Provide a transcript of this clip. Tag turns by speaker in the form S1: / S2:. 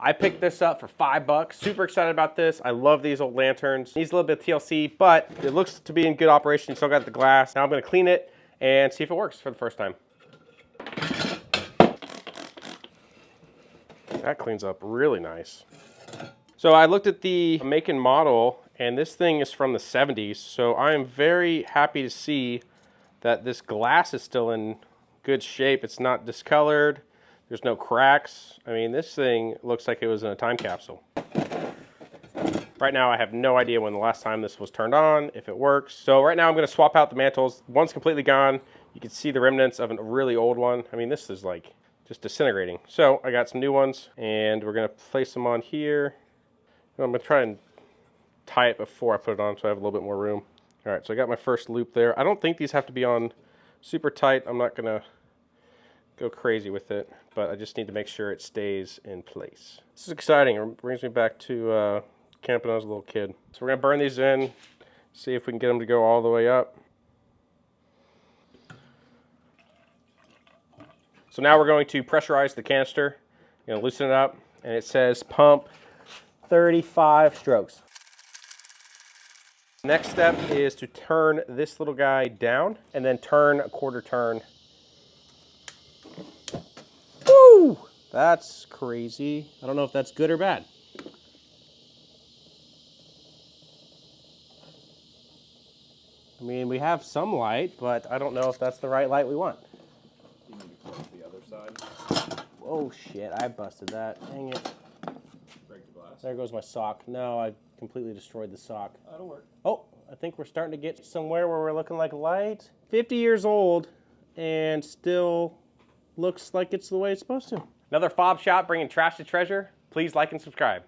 S1: I picked this up for $5. Super excited about this. I love these old lanterns. Needs a little bit of TLC, but it looks to be in good operation. Still got the glass. Now I'm gonna clean it and see if it works for the first time. That cleans up really nice. So I looked at the make and model, and this thing is from the 70s. So I am very happy to see that this glass is still in good shape. It's not discolored. There's no cracks. I mean, this thing looks like it was in a time capsule. Right now, I have no idea when the last time this was turned on, if it works. So right now, I'm gonna swap out the mantles. One's completely gone. You can see the remnants of a really old one. I mean, this is like just disintegrating. So I got some new ones, and we're gonna place them on here. I'm gonna try and tie it before I put it on so I have a little bit more room. All right, so I got my first loop there. I don't think these have to be on super tight. I'm not gonna go crazy with it, but I just need to make sure it stays in place. This is exciting. It brings me back to camping when I was a little kid. So we're gonna burn these in, see if we can get them to go all the way up. So now we're going to pressurize the canister, loosen it up, and it says pump 35 strokes. Next step is to turn this little guy down and then turn a quarter turn. Woo! That's crazy. I don't know if that's good or bad. I mean, we have some light, but I don't know if that's the right light we want.
S2: You need to close the other side.
S1: Oh shit, I busted that. Dang it.
S2: Break the glass.
S1: There goes my sock. No, I completely destroyed the sock.
S2: That'll work.
S1: Oh, I think we're starting to get somewhere where we're looking like light. 50 years old and still looks like it's the way it's supposed to. Another fob shop bringing trash to treasure. Please like and subscribe.